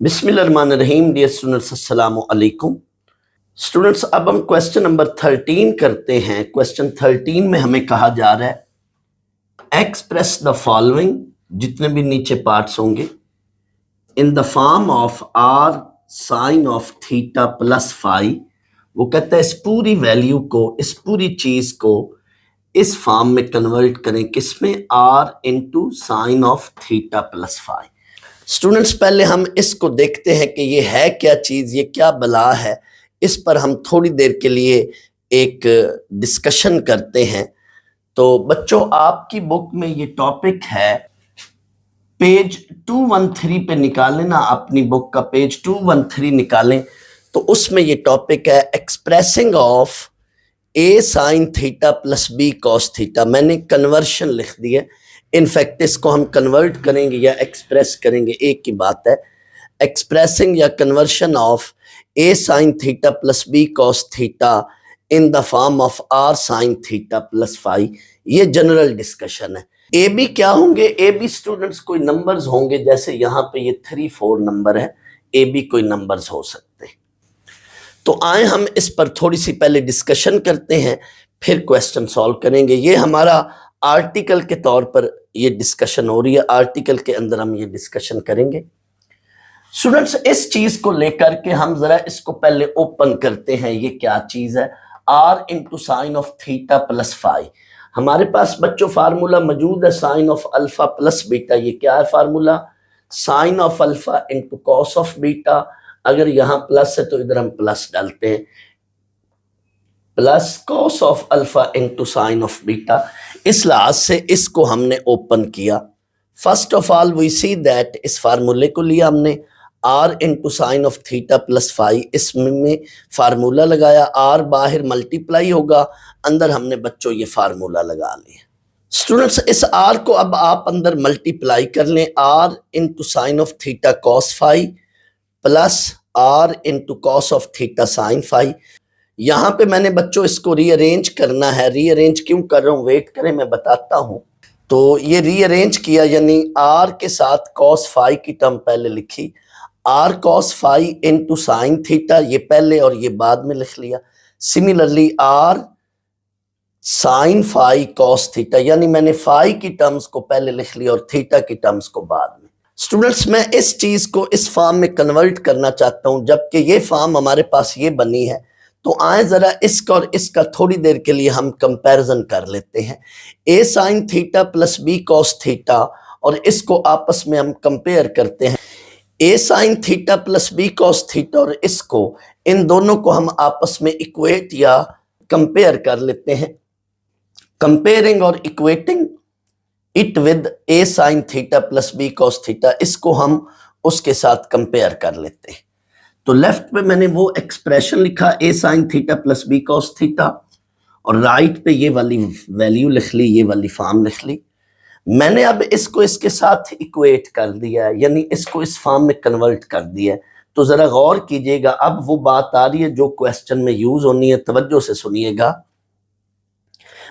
बिस्मिल्लाहिर्रहमानिर्रहीम। Dear students, अस्सलामु अलैकुम। स्टूडेंट्स, अब हम क्वेश्चन नंबर 13 करते हैं। क्वेश्चन 13 में हमें कहा जा रहा है एक्सप्रेस द फॉलोइंग, जितने भी नीचे पार्ट्स होंगे, in the form of r sine of theta plus phi. वो कहता है इस पूरी वैल्यू को, इस पूरी चीज को इस फॉर्म में कन्वर्ट करें, किसमें? R into sine of theta plus phi. Students, पहले हम इसको देखते हैं कि ये है क्या चीज, ये क्या बला है। इस पर हम थोड़ी देर के लिए एक डिस्कशन करते हैं। तो बच्चों, आपकी बुक में ये टॉपिक है, पेज 213 पे निकालें ना, अपनी बुक का पेज 213 निकालें, तो उसमें ये टॉपिक है expressing of a sine theta plus b cos theta. मैंने कन्वर्शन लिख दिया, इनफैक्ट इसको हम कन्वर्ट करेंगे या एक्सप्रेस करेंगे, एक ही बात है। एक्सप्रेसिंग या conversion of a sine theta plus b cos theta in the form of r sine theta plus phi, ये जनरल डिस्कशन है। ए बी क्या होंगे? ए बी स्टूडेंट्स कोई नंबर्स होंगे, जैसे यहाँ पे ये 3-4 नंबर है, ए बी कोई नंबर्स हो सकते हैं। तो आए हम इस पर थोड़ी सी पहले डिस्कशन करते हैं, फिर क्वेश्चन सॉल्व करेंगे। ये हमारा आर्टिकल के तौर पर ये डिस्कशन हो रही है, आर्टिकल के अंदर हम ये डिस्कशन करेंगे। स्टूडेंट्स, इस चीज को लेकर के हम जरा इसको पहले ओपन करते हैं। ये क्या चीज है? R into sine of theta plus phi. हमारे पास बच्चों फार्मूला मौजूद है, sine of alpha plus beta. ये क्या है formula? Sine of alpha into cos of beta. अगर यहां प्लस है तो इधर हम प्लस डालते हैं, plus cos of alpha into sine of beta. इस लिहाज से इसको हमने ओपन किया। First of all we see that इस फार्मूले को लिया हमने, r into sine of theta plus phi, इसमें फार्मूला लगाया, आर बाहर मल्टीप्लाई होगा, अंदर हमने बच्चों ये फार्मूला लगा लिया। स्टूडेंट्स, इस आर को अब आप अंदर मल्टीप्लाई कर लें, r into sine of theta cos phi plus r into cos of theta sine phi. यहां पे मैंने बच्चों इसको रीअरेंज करना है। रीअरेंज क्यों कर रहा हूं, वेट करें मैं बताता हूं। तो ये रीअरेंज किया, यानी आर के साथ कॉस फाई की टर्म पहले लिखी, r cos phi into sine theta, ये पहले और ये बाद में लिख लिया। Similarly r sine phi cos theta, यानी मैंने फाई की टर्म्स को पहले लिख लिया और थीटा की टर्म्स को बाद में। स्टूडेंट्स, मैं इस चीज को इस फॉर्म में कन्वर्ट करना चाहता हूं, जबकि ये फॉर्म हमारे पास ये बनी है। तो आए जरा इसका और इसका थोड़ी देर के लिए हम कंपैरिजन कर लेते हैं। A sine theta plus b cos theta, और इसको आपस में हम कंपेयर करते हैं। A sine theta plus b cos theta और इसको, इन दोनों को हम आपस में इक्वेट या कंपेयर कर लेते हैं। कंपेयरिंग और equating it with a sine theta plus b cos theta, इसको हम उसके साथ कंपेयर कर लेते हैं। तो लेफ्ट पे मैंने वो एक्सप्रेशन लिखा, a sine theta plus b cos theta, और राइट पे ये वाली वैल्यू लिख ली, ये वाली फॉर्म लिख ली। मैंने अब इसको इसके साथ इक्वेट कर दिया है, यानी इसको इस फॉर्म में कन्वर्ट कर दिया है। तो जरा गौर कीजिएगा, अब वो बात आ रही है जो क्वेश्चन में यूज होनी है, तवज्जो से सुनिएगा।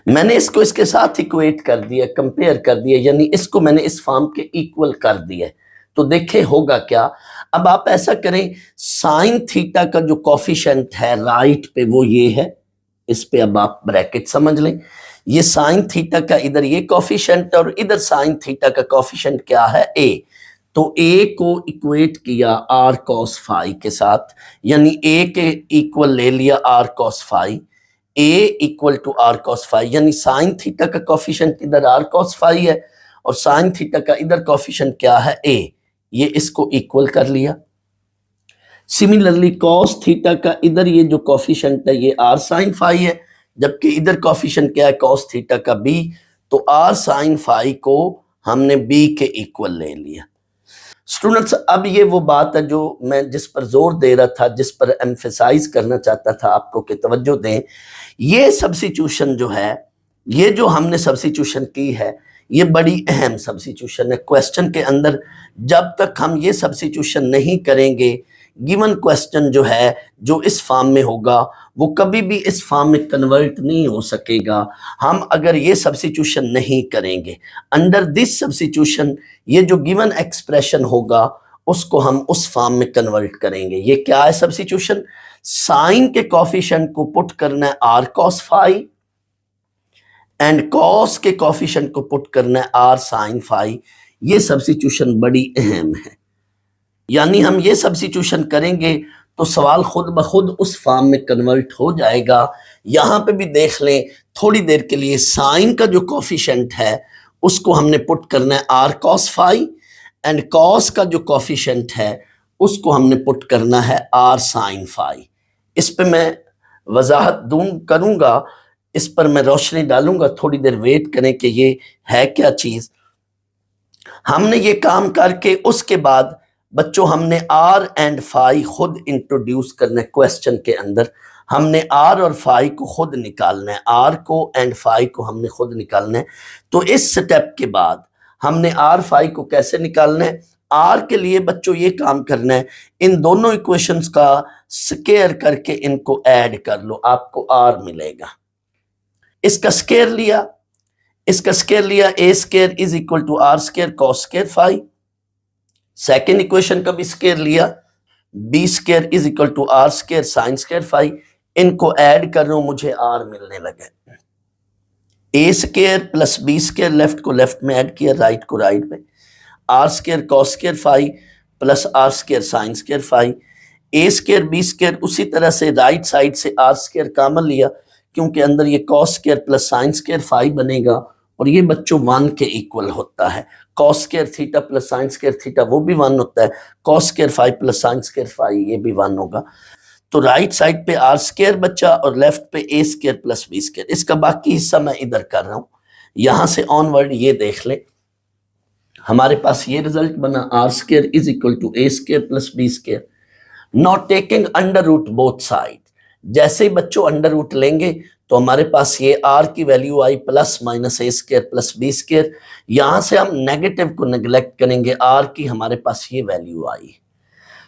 मैंने इसको इसके साथ इक्वेट कर दिया, कंपेयर कर दिया, यानी इसको मैंने इस फॉर्म के इक्वल कर दिया। तो देखें होगा क्या। अब आप ऐसा करें, साइन थीटा का जो कॉफिशिएंट है राइट पे वो ये है, इस पे अब आप ब्रैकेट समझ लें। ये साइन थीटा का इधर ये कॉफिशिएंट और इधर साइन थीटा का कॉफिशिएंट क्या है? ए। तो ए को इक्वेट किया आर कॉस फाई के साथ, यानी ए के इक्वल ले लिया r cos phi, a equal to r cos phi, यानी साइन थीटा का कॉफिशिएंट इधर आर कॉस फाई है और साइन थीटा का इधर कॉफिशिएंट क्या है? ए। ये इसको इक्वल कर लिया। सिमिलरली कॉस थीटा का इधर ये जो कॉफिशिएंट है ये आर साइन फाई है, जबकि इधर कॉफिशिएंट क्या है? कॉस थीटा का बी। तो आर साइन फाई को हमने बी के इक्वल ले लिया। स्टूडेंट्स, अब ये वो बात है जो मैं जिस पर जोर दे रहा था, जिस पर एम्फेसाइज करना चाहता था आपको कि तवज्जो दें। ये सब्स्टिट्यूशन जो है, ये जो हमने सब्स्टिट्यूशन की है, ये बड़ी अहम सब्स्टिट्यूशन है। क्वेश्चन के अंदर जब तक हम ये सब्स्टिट्यूशन नहीं करेंगे, गिवन क्वेश्चन जो है, जो इस फॉर्म में होगा, वो कभी भी इस फॉर्म में कन्वर्ट नहीं हो सकेगा, हम अगर ये सब्स्टिट्यूशन नहीं करेंगे। अंडर दिस सब्स्टिट्यूशन ये जो गिवन एक्सप्रेशन होगा उसको हम उस फॉर्म में कन्वर्ट करेंगे। ये क्या है सब्स्टिट्यूशन? साइन के कॉफिशिएंट को पुट करना है r cos phi and cos के कॉफिशिएंट को पुट करना है आर साइन फाई। ये सब्स्टिट्यूशन बड़ी अहम है, यानी हम ये सब्स्टिट्यूशन करेंगे तो सवाल खुद ब खुद उस फॉर्म में कन्वर्ट हो जाएगा। यहां पे भी देख लें थोड़ी देर के लिए, साइन का जो कॉफिशिएंट है उसको हमने पुट करना है r cos phi and cos का जो कॉफिशिएंट है उसको हमने पुट करना है आर साइन फाई। इस पे मैं वजाहत करूंगा, इस पर मैं रोशनी डालूंगा, थोड़ी देर वेट करें कि ये है क्या चीज। हमने ये काम करके उसके बाद बच्चों हमने आर एंड फाई खुद इंट्रोड्यूस करना है क्वेश्चन के अंदर। हमने आर और फाई को खुद निकालना है, आर को एंड फाई को हमने खुद निकालना है। तो इस स्टेप के बाद हमने आर फाई को कैसे निकालना है? आर के लिए बच्चों ये काम करना है, इन दोनों इक्वेशंस का स्क्वायर करके इनको ऐड कर लो, आपको आर मिलेगा। इसका स्क्वायर लिया, इसका स्क्वायर लिया, a square is equal to r square cos square phi. Second equation का भी स्क्वायर लिया, b square is equal to r square sine square phi. इनको ऐड कर रहा हूं, मुझे आर मिलने लगे। A square plus b square, left को लेफ्ट में ऐड किया, राइट को राइट में, r square cos square phi plus r square sine square phi. A square b square उसी तरह से राइट साइड से आर स्क्वायर कॉमन लिया, क्योंकि अंदर ये cos square plus sine square phi बनेगा और ये बच्चों 1 के इक्वल होता है। Cos square theta plus sine square theta वो भी 1 होता है, cos square phi plus sine square phi ये भी 1 होगा। तो राइट साइड पे आर स्क्वायर बच्चा और लेफ्ट पे a square plus b square. इसका बाकी हिस्सा मैं इधर कर रहा हूं, यहां से ऑनवर्ड ये देख ले, हमारे पास ये रिजल्ट बना, r square is equal to a square plus b square. Not taking under root both side, जैसे ही बच्चों अंडर रूट लेंगे तो हमारे पास ये आर की वैल्यू आई प्लस माइनस ए स्क्वायर प्लस बी स्क्वायर। यहां से हम नेगेटिव को नेग्लेक्ट करेंगे, आर की हमारे पास ये वैल्यू आई।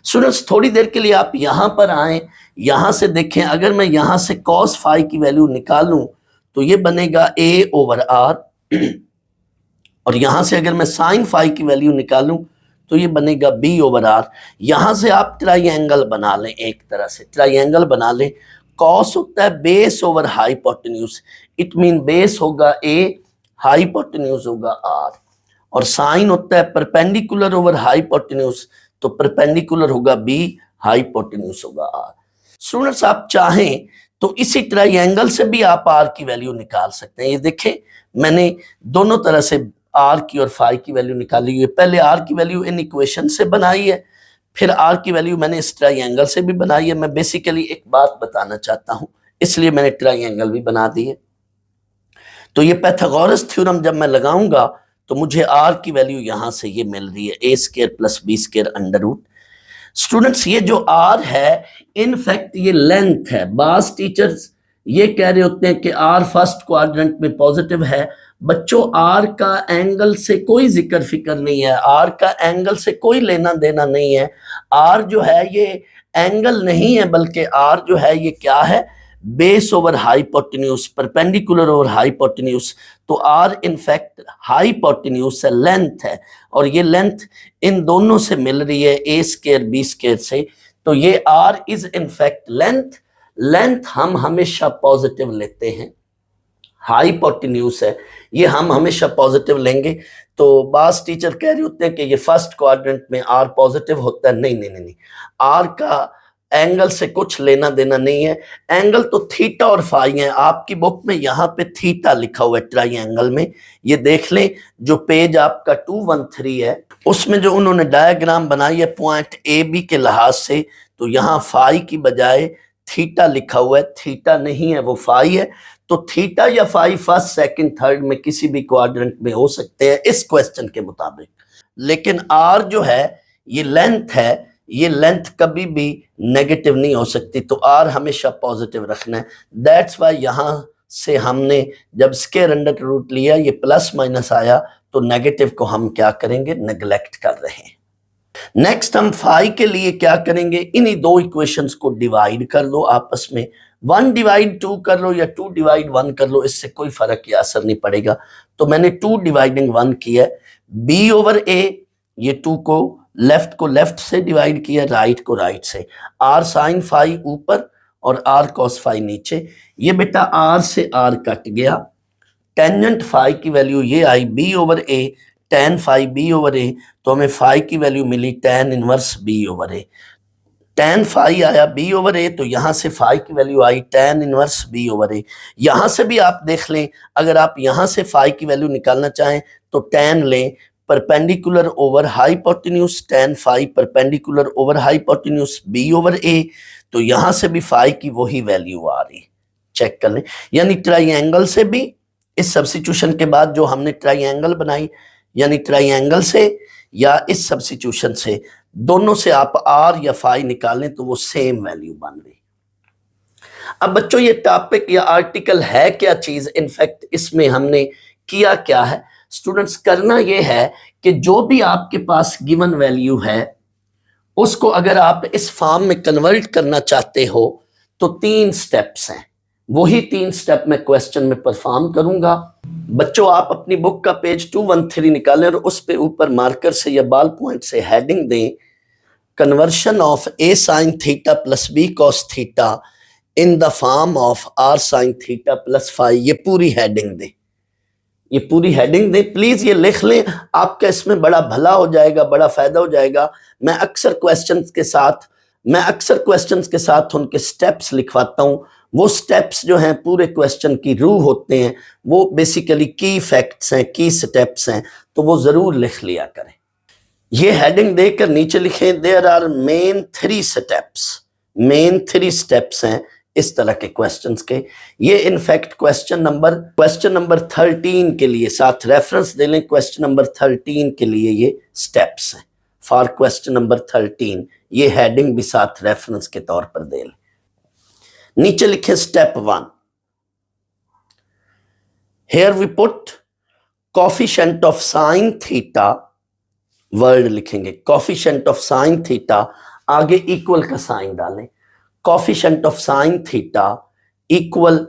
स्टूडेंट्स थोड़ी देर के लिए आप यहां पर आए, यहां से देखें, अगर मैं यहां से कॉस फाई की वैल्यू निकालूं तो ये बनेगा ए ओवर आर, और यहां से अगर मैं साइन फाई की वैल्यू निकालूं तो ये बनेगा बी ओवर आर। यहां से आप ट्राइंगल बना लें, एक तरह से ट्राइंगल बना लें। कॉस होता है base over hypotenuse, it mean base होगा ए, हाइपोटेन्यूज होगा आर, और साइन होता है परपेंडिकुलर ओवर हाइपोटेन्यूज, तो परपेंडिकुलर होगा बी, हाइपोटेन्यूज होगा आर। स्टूडेंट्स आप चाहें तो इसी ट्राइंगल से भी आप आर की वैल्यू निकाल सकते हैं। ये देखें मैंने दोनों तरह से आर की और फाई की वैल्यू निकाली हुई है। पहले आर की वैल्यू इन इक्वेशन से बनाई है, फिर आर की वैल्यू मैंने इस ट्राइंगल से भी बनाई है। मैं बेसिकली एक बात बताना चाहता हूं, इसलिए मैंने ट्राइंगल भी बना दी है। तो ये पाइथागोरस थ्योरम जब मैं लगाऊंगा तो मुझे आर की वैल्यू यहां से ये मिल रही है, a square plus b square under root. Students ये जो आर है इनफैक्ट ये लेंथ है। बास टीचर्स ये कह रहे होते हैं कि आर फर्स्ट क्वाड्रेंट में पॉजिटिव है। बच्चों आर का एंगल से कोई जिक्र फिक्र नहीं है, आर का एंगल से कोई लेना देना नहीं है। आर जो है ये एंगल नहीं है, बल्कि आर जो है ये क्या है, base over hypotenuse, perpendicular over hypotenuse. तो आर इनफैक्ट हाइपोटेन्यूज है, लेंथ है, और ये लेंथ इन दोनों से मिल रही है, ए स्क्वायर बी स्क्वायर से। तो ये r is in fact length. Length हम हमेशा पॉजिटिव लेते हैं, हाइपोटेन्यूज है, ये हम हमेशा पॉजिटिव लेंगे। तो बास टीचर कह रहे होते हैं कि ये फर्स्ट क्वाड्रेंट में आर पॉजिटिव होता है। नहीं नहीं नहीं, आर का एंगल से कुछ लेना देना नहीं है। एंगल तो थीटा और फाई है। आपकी बुक में यहाँ पे थीटा लिखा हुआ है ट्राइंगल में, ये देख लें। जो पेज आपका 213 है उसमें जो उन्होंने डायग्राम बनाई है पॉइंट ए बी के लिहाज से, तो यहाँ फाई की बजाय थीटा लिखा हुआ है। थीटा नहीं है, वो फाई है। तो थीटा या फाई फर्स्ट सेकंड थर्ड में किसी भी क्वाड्रेंट में हो सकते हैं इस क्वेश्चन के मुताबिक। लेकिन आर जो है ये लेंथ है, ये लेंथ कभी भी नेगेटिव नहीं हो सकती, तो आर हमेशा पॉजिटिव रखना है। दैट्स वाई यहां से हमने जब स्क्वायर अंडर रूट लिया ये प्लस माइनस आया, तो नेगेटिव को हम क्या करेंगे, नेग्लेक्ट कर रहे हैं। नेक्स्ट हम फाई के लिए क्या करेंगे, इन्हीं दो इक्वेशंस को डिवाइड कर लो आपस में। 1 डिवाइड 2 कर लो या 2 डिवाइड 1 कर लो, इससे कोई फर्क या असर नहीं पड़ेगा। तो मैंने 2 डिवाइडिंग 1 किया है। बी ओवर ए, ये 2 को लेफ्ट को लेफ्ट से डिवाइड किया, राइट को राइट से। आर साइन फाई ऊपर और आर कॉस फाई नीचे। ये बेटा आर से आर कट गया, टेंजेंट फाई की वैल्यू ये आई B over A, tan phi B over a, तो हमें फाई की वैल्यू मिली टेन इनवर्स बी ओवर ए। टेन फाई आया बी ओवर ए, तो यहां से फाई की वैल्यू आई टेन इनवर्स बी ओवर ए। यहां से भी आप देख लें, अगर आप यहां से फाई की वैल्यू निकालना चाहें तो टेन लें perpendicular over hypotenuse, tan phi perpendicular over hypotenuse b over a, तो यहां से भी फाई की वही वैल्यू आ रही, चेक कर लें। यानी ट्राइंगल से भी इस सब्स्टिट्यूशन के बाद जो हमने ट्राइंगल बनाई, यानी ट्राइंगल से या इस सब्स्टिट्यूशन से, दोनों से आप आर या फाई निकालें तो वो सेम वैल्यू बन रही। अब बच्चों ये टॉपिक या आर्टिकल है क्या चीज, इनफैक्ट इसमें हमने किया क्या है स्टूडेंट्स, करना ये है कि जो भी आपके पास गिवन वैल्यू है उसको अगर आप इस फॉर्म में कन्वर्ट करना चाहते हो तो 3 स्टेप्स हैं, वही 3 स्टेप मैं क्वेश्चन में परफॉर्म करूंगा। बच्चों आप अपनी बुक का पेज 213 निकालें और उस पे ऊपर मार्कर से या बॉल पॉइंट से हेडिंग दें, conversion of a sine theta plus b cos theta in the form of r sine theta plus phi. ये पूरी हेडिंग दें, ये पूरी हेडिंग दें प्लीज, ये लिख लें, आपका इसमें बड़ा भला हो जाएगा, बड़ा फायदा हो जाएगा। मैं अक्सर क्वेश्चंस के साथ उनके स्टेप्स लिखवाता हूं। वो स्टेप्स जो हैं पूरे क्वेश्चन की रूह होते हैं, वो बेसिकली की फैक्ट्स हैं, की स्टेप्स हैं, तो वो जरूर लिख लिया करें। ये हेडिंग देकर नीचे लिखें देयर आर मेन 3 स्टेप्स हैं इस तरह के क्वेश्चंस के। ये इनफैक्ट क्वेश्चन नंबर 13 के लिए साथ रेफरेंस दे लें, क्वेश्चन नंबर 13 के लिए ये स्टेप्स हैं। फॉर क्वेश्चन नंबर 13 ये हेडिंग भी साथ रेफरेंस के तौर पर दे लें। नीचे लिखें step 1, here we put coefficient of sine theta, word लिखेंगे कोफिशिएंट ऑफ साइन थीटा, आगे इक्वल का साइन डालें, coefficient of sine theta equal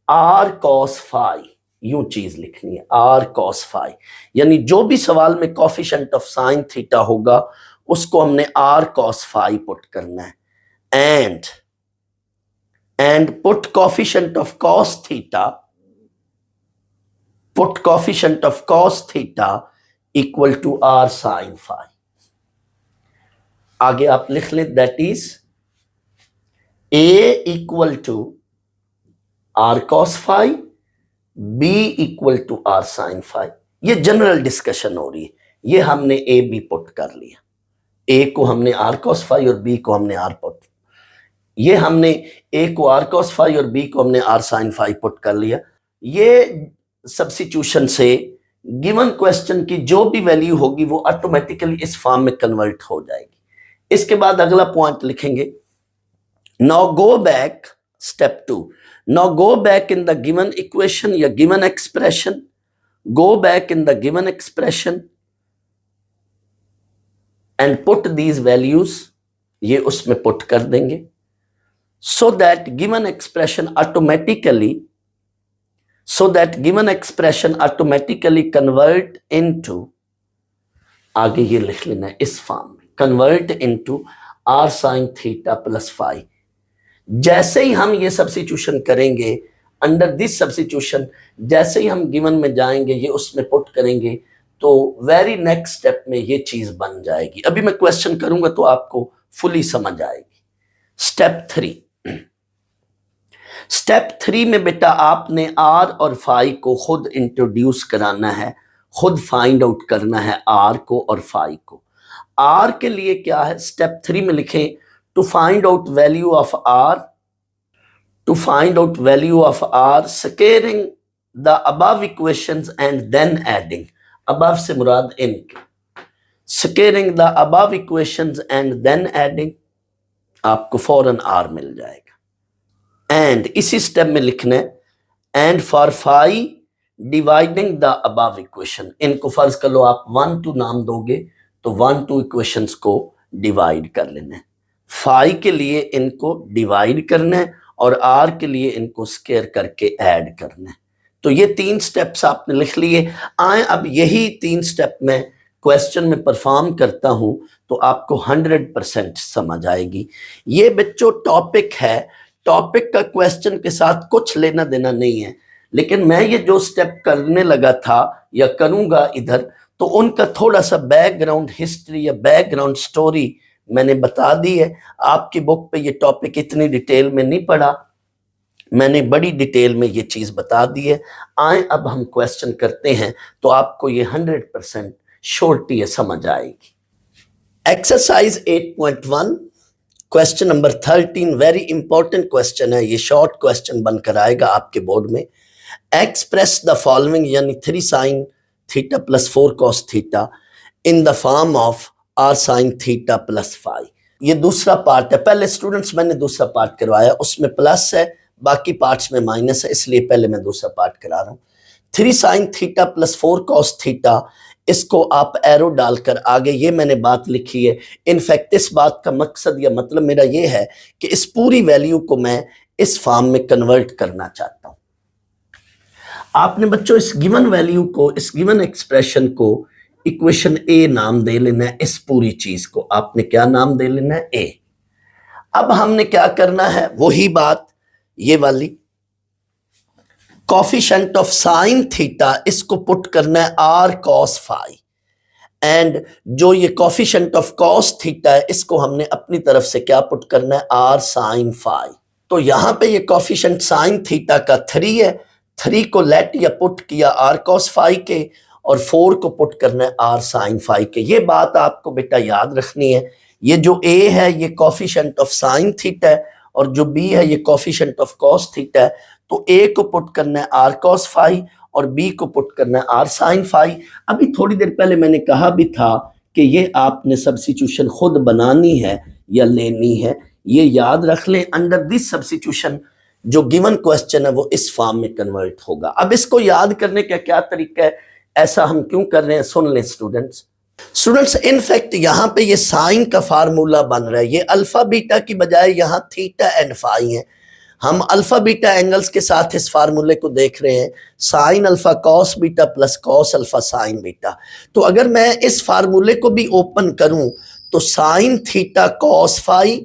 r cos phi, यूं चीज लिखनी है आर कॉस फाई। यानी जो भी सवाल में कोफिशिएंट ऑफ साइन थीटा होगा उसको हमने आर कॉस फाई पुट करना है, and put coefficient of cos theta equal to r sine phi. आगे आप लिख लें that is a equal to r cos phi, b equal to r sine phi. ये जनरल डिस्कशन हो रही है, ये हमने ए बी पुट कर लिया, ए को हमने आर कॉस फाई और बी को हमने आर पुट, ये हमने ए को आर कॉस फाई और बी को हमने आर साइन फाई पुट कर लिया। ये सब्स्टिट्यूशन से गिवन क्वेश्चन की जो भी वैल्यू होगी वो ऑटोमेटिकली इस फॉर्म में कन्वर्ट हो जाएगी। इसके बाद अगला पॉइंट लिखेंगे, now go back step 2, now go back in the given equation या given expression, go back in the given expression and put these values, ये उसमें पुट कर देंगे, so that given expression automatically convert into, आगे ये लिख लेना है इस फॉर्म में, convert into r sin theta plus phi। जैसे ही हम ये सब्स्टिट्यूशन करेंगे, अंडर दिस सब्स्टिट्यूशन जैसे ही हम गिवन में जाएंगे ये उसमें पुट करेंगे तो वेरी नेक्स्ट स्टेप में ये चीज बन जाएगी। अभी मैं क्वेश्चन करूंगा तो आपको फुली समझ आएगी। स्टेप 3 में बेटा आपने आर और फाई को खुद इंट्रोड्यूस कराना है, खुद फाइंड आउट करना है आर को और फाई को। आर के लिए क्या है, स्टेप 3 में लिखें to find out value of r squaring the above equations and then adding, above से मुराद इनके, squaring the above equations and then adding, आपको फौरन आर मिल जाएगा। एंड इसी स्टेप में लिखना है and for phi dividing the above equation, इनको फर्ज कर लो आप 1 2 नाम दोगे तो 1 2 इक्वेशंस को डिवाइड कर लेना है, फाई के लिए इनको डिवाइड करना है और आर के लिए इनको स्क्वायर करके ऐड करना है। तो ये 3 स्टेप्स आपने लिख लिए। आए अब यही 3 स्टेप में क्वेश्चन में परफॉर्म करता हूं तो आपको 100% समझ आएगी। ये बच्चों टॉपिक है, टॉपिक का क्वेश्चन के साथ कुछ लेना देना नहीं है, लेकिन मैं ये जो स्टेप करने लगा था या करूंगा इधर, तो उनका थोड़ा सा बैकग्राउंड हिस्ट्री या बैकग्राउंड स्टोरी मैंने बता दी है। आपकी बुक पे ये टॉपिक इतनी डिटेल में नहीं पढ़ा, मैंने बड़ी डिटेल में ये चीज बता दी है। आए अब हम क्वेश्चन करते हैं तो आपको ये 100% श्योरिटी समझ आएगी। Exercise 8.1 question number 13 very important question है, ये शॉर्ट क्वेश्चन बनकर आएगा आपके बोर्ड में। एक्सप्रेस द फॉलोइंग यानी 3 sin theta plus 4 cos theta in the form of r sin theta plus 5। ये दूसरा पार्ट है, पहले स्टूडेंट्स मैंने दूसरा पार्ट करवाया, उसमें प्लस है, बाकी पार्ट्स में माइनस है, इसलिए पहले मैं दूसरा पार्ट करा रहा हूं। 3 sin theta plus 4 cos theta, इसको आप एरो डालकर आगे ये मैंने बात लिखी है। इनफैक्ट इस बात का मकसद या मतलब मेरा ये है कि इस पूरी वैल्यू को मैं इस फॉर्म में कन्वर्ट करना चाहता हूं। आपने बच्चों इस गिवन वैल्यू को, इस गिवन एक्सप्रेशन को इक्वेशन ए नाम दे लेना है। इस पूरी चीज को आपने क्या नाम दे लेना है? ए। अब हमने क्या करना है, वही बात ये वाली कोफिशिएंट ऑफ साइन थीटा, इसको पुट करना है r cos फाई, एंड जो ये कोफिशिएंट ऑफ cos थीटा है इसको हमने अपनी तरफ से क्या पुट करना है? r sin phi. तो यहां पे ये कोफिशिएंट साइन थीटा का 3 है, 3 को लेट या पुट किया r cos फाई के, और 4 को पुट करना है r sin फाई के। ये बात आपको बेटा याद रखनी है। ये जो a है ये कोफिशिएंट ऑफ साइन थीटा है, और जो b है ये कोफिशिएंट ऑफ cos थीटा है। तो a को पुट करना है r cos फाई और b को पुट करना है r sin फाई। अभी थोड़ी देर पहले मैंने कहा भी था कि ये आपने सब्स्टिट्यूशन खुद बनानी है या लेनी है, ये याद रख लें। अंडर दिस सब्स्टिट्यूशन जो गिवन क्वेश्चन है वो इस फॉर्म में कन्वर्ट होगा। अब इसको याद करने का क्या तरीका है, ऐसा हम क्यों कर रहे हैं, सुन लें स्टूडेंट्स। इनफैक्ट यहां पे ये साइन का फार्मूला बन रहा है, ये अल्फा बीटा की बजाय यहां थीटा एंड फाई है। हम अल्फा बीटा एंगल्स के साथ इस फार्मूले को देख रहे हैं, sine alpha cos beta plus cos alpha sign beta. तो अगर मैं इस फार्मूले को भी ओपन करूं तो sine theta cos phi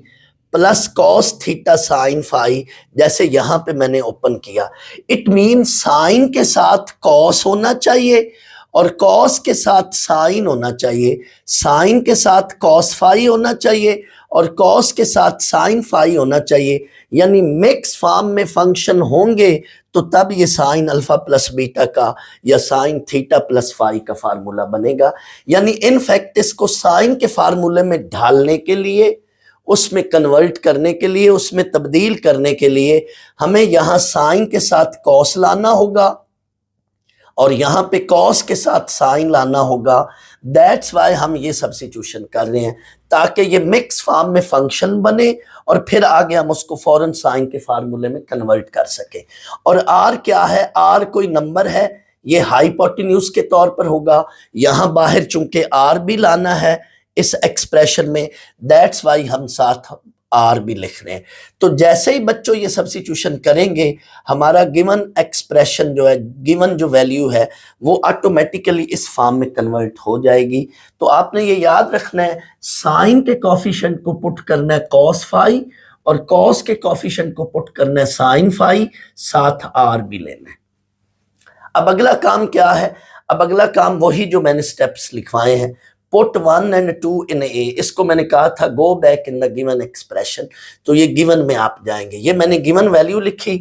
plus cos theta sine phi, जैसे यहां पे मैंने ओपन किया, इट मीन साइन के साथ कॉस होना चाहिए और कॉस के साथ साइन होना चाहिए, साइन के साथ कॉस फाई होना चाहिए और कॉस के साथ साइन फाई होना चाहिए, यानी मिक्स फॉर्म में फंक्शन होंगे तो तब ये साइन अल्फा प्लस बीटा का या साइन थीटा प्लस फाई का फार्मूला बनेगा। यानी इनफैक्ट इसको साइन के फार्मूले में ढालने के लिए, उसमें कन्वर्ट करने के लिए, उसमें तब्दील करने के लिए हमें यहां साइन के साथ कॉस लाना होगा और यहां पे कॉस के साथ साइन लाना होगा। दैट्स वाई हम ये सब्स्टिट्यूशन कर रहे हैं ताकि ये मिक्स फॉर्म में फंक्शन बने और फिर आगे हम उसको फौरन साइन के फार्मूले में कन्वर्ट कर सके। और आर क्या है? आर कोई नंबर है, ये हाइपोटेन्यूज के तौर पर होगा। यहां बाहर चूंकि आर भी लाना है इस एक्सप्रेशन में, दैट्स वाई हम साथ आर भी लिख रहे हैं। तो जैसे ही बच्चों ये सब्स्टिट्यूशन करेंगे हमारा गिवन एक्सप्रेशन जो है, गिवन जो वैल्यू है वो ऑटोमेटिकली इस फॉर्म में कन्वर्ट हो जाएगी। तो आपने ये याद रखना है, साइन के कोफिशिएंट को पुट करना है कॉस फाई और कॉस के कोफिशिएंट को पुट करना है साइन फाई, साथ आर भी लेना है। अब अगला काम क्या है? अब अगला काम वही जो मैंने स्टेप्स लिखवाए हैं, पुट 1 and 2 इन ए। इसको मैंने कहा था गो back in the given expression, तो ये गिवन में आप जाएंगे। ये मैंने गिवन वैल्यू लिखी,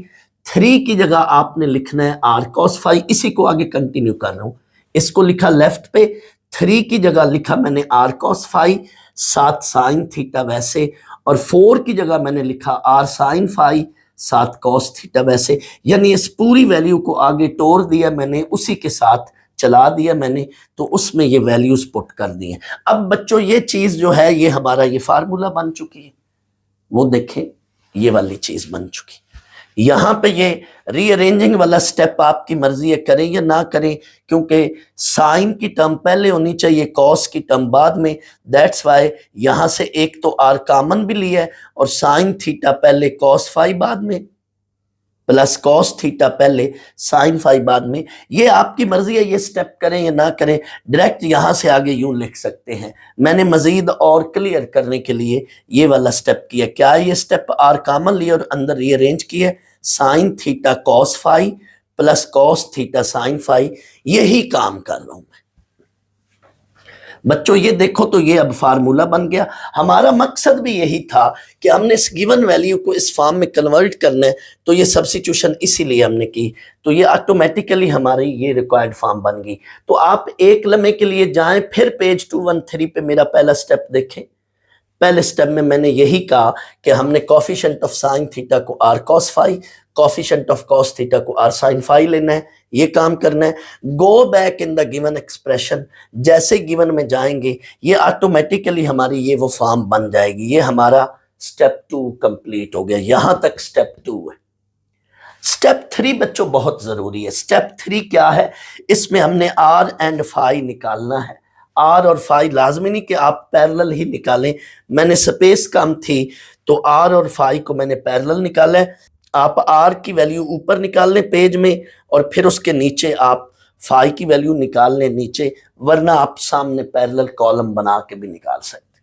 3 की जगह आपने लिखना है आर कॉस फाई। इसी को आगे कंटिन्यू कर रहा हूं, इसको लिखा लेफ्ट पे, 3 की जगह लिखा मैंने r cos phi, 7 sine theta वैसे, और 4 की जगह मैंने लिखा r sine phi, 7 cos theta वैसे। यानी इस पूरी वैल्यू को आगे तोड़ दिया मैंने, उसी के साथ चला दिया मैंने, तो उसमें ये वैल्यूज पुट कर दी हैं। अब बच्चों ये चीज जो है ये हमारा ये फार्मूला बन चुकी है, वो देखें ये वाली चीज बन चुकी। यहां पे ये रीअरेंजिंग वाला स्टेप आपकी मर्जी है, करें या ना करें, क्योंकि साइन की टर्म पहले होनी चाहिए, कॉस की टर्म बाद में। दैट्स वाई यहां से एक तो आर कॉमन भी लिया है और साइन थीटा पहले कॉस फाई बाद में। प्लस कॉस थीटा पहले साइन फाई बाद में। ये आपकी मर्जी है, ये स्टेप करें या ना करें, डायरेक्ट यहां से आगे यूं लिख सकते हैं। मैंने मजीद और क्लियर करने के लिए ये वाला स्टेप किया। क्या ये स्टेप आर कॉमन लिया और अंदर रीअरेंज किया, sine theta cos phi plus cos theta sine phi, यही काम कर रहा हूं मैं। बच्चों ये देखो तो ये अब फार्मूला बन गया। हमारा मकसद भी यही था कि हमने इस गिवन वैल्यू को इस फॉर्म में कन्वर्ट करना है, तो ये सब्स्टिट्यूशन इसीलिए हमने की, तो ये ऑटोमेटिकली हमारी ये रिक्वायर्ड फॉर्म बन गई। तो आप एक लम्हे के लिए जाएं, फिर पेज 213 पे मेरा पहला स्टेप देखें। पहले स्टेप में मैंने यही कहा कि हमने कोफिशिएंट ऑफ साइन थीटा को r cos phi, coefficient of cos theta को आर साइन फाई लेना है, ये काम करना है। Go back in the given expression, जैसे गिवन में जाएंगे ये ऑटोमेटिकली हमारी ये वो फॉर्म बन जाएगी। ये हमारा स्टेप 2 कंप्लीट हो गया। यहां तक स्टेप 2 है। स्टेप 3 बच्चों बहुत जरूरी है। स्टेप 3 क्या है, इसमें हमने आर एंड फाई निकालना है। आर और फाई लाजमी नहीं कि आप पैरेलल ही निकालें, मैंने स्पेस कम थी तो आर और फाई को मैंने पैरेलल निकाला है। आप आर की वैल्यू ऊपर निकाल लें पेज में और फिर उसके नीचे आप फाई की वैल्यू निकाल लें नीचे, वरना आप सामने पैरेलल कॉलम बना के भी निकाल सकते।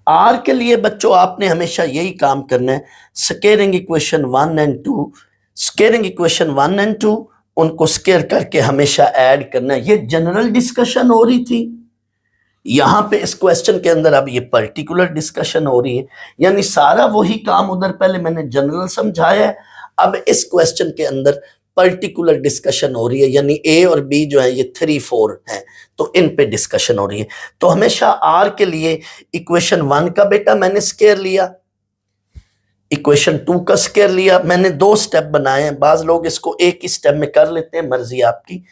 आर के लिए बच्चों आपने हमेशा यही काम करना है, squaring equation 1 and 2, squaring equation 1 and 2 उनको स्केयर करके हमेशा ऐड करना है। ये जनरल डिस्कशन हो रही थी, यहां पे इस क्वेश्चन के अंदर अब ये पर्टिकुलर डिस्कशन हो रही है, यानी सारा वही काम उधर पहले मैंने जनरल समझाया है, अब इस क्वेश्चन के अंदर पर्टिकुलर डिस्कशन हो रही है, यानी ए और बी जो है ये 3, 4 हैं, तो इन पे डिस्कशन हो रही है। तो हमेशा आर के लिए इक्वेशन 1 का बेटा मैंने स्केयर लिया, इक्वेशन 2 का स्केयर लिया। मैंने 2 स्टेप बनाए हैं, बाज लोग इसको एक ही स्टेप में कर लेते हैं, मर्जी आपकी।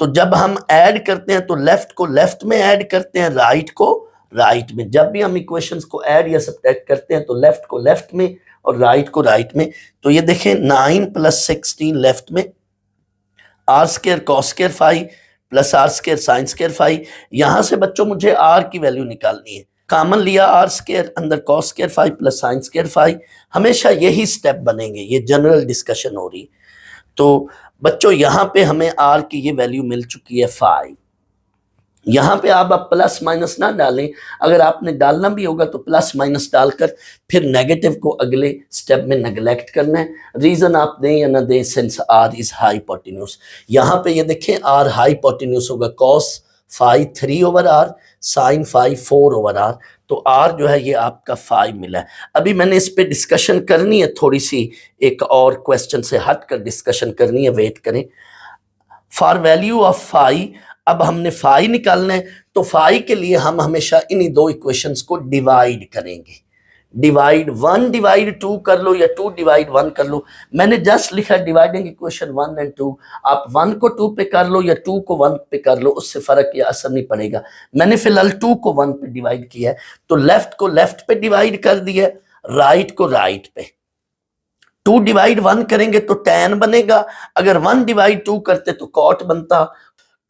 तो जब हम ऐड करते हैं तो लेफ्ट को लेफ्ट में ऐड करते हैं, राइट को राइट में। जब भी हम इक्वेशंस को ऐड या सब्ट्रैक्ट करते हैं तो लेफ्ट को लेफ्ट में और राइट को राइट में। तो ये देखें 9 + 16 लेफ्ट में, r square cos square phi plus r square sine square phi. यहां से बच्चों मुझे आर की वैल्यू निकालनी है, कॉमन लिया आर स्केयर, अंदर cos square phi plus sine square phi. हमेशा यही स्टेप बनेंगे, ये जनरल डिस्कशन हो रही है। तो बच्चों यहां पे हमें आर की ये वैल्यू मिल चुकी है 5। यहां पे आप प्लस माइनस ना डालें, अगर आपने डालना भी होगा तो प्लस माइनस डालकर फिर नेगेटिव को अगले स्टेप में नेग्लेक्ट करना है। रीजन आप दें या ना दें, सिंस आर इज हाइपोटेन्यूज। यहां पे ये देखें आर हाइपोटेन्यूज होगा, cos phi 3/r, sine phi 4/r। तो आर जो है ये आपका 5 मिला है। अभी मैंने इस पे डिस्कशन करनी है, थोड़ी सी एक और क्वेश्चन से हट कर डिस्कशन करनी है, वेट करें। फॉर वैल्यू ऑफ फाई, अब हमने फाई निकालना है, तो फाई के लिए हम हमेशा इन्हीं 2 इक्वेशंस को डिवाइड करेंगे। डिवाइड 1 डिवाइड 2 कर लो या 2 डिवाइड 1 कर लो। मैंने जस्ट लिखा डिवाइडिंग इक्वेशन 1 एंड 2, आप 1 को 2 पे कर लो या 2 को 1 पे कर लो, उससे फर्क या असर नहीं पड़ेगा। मैंने फिलहाल 2 को 1 पे डिवाइड किया है, तो लेफ्ट को लेफ्ट पे डिवाइड कर दिया, राइट को राइट पे। 2 डिवाइड 1 करेंगे तो tan बनेगा, अगर 1 डिवाइड 2 करते तो cot बनता।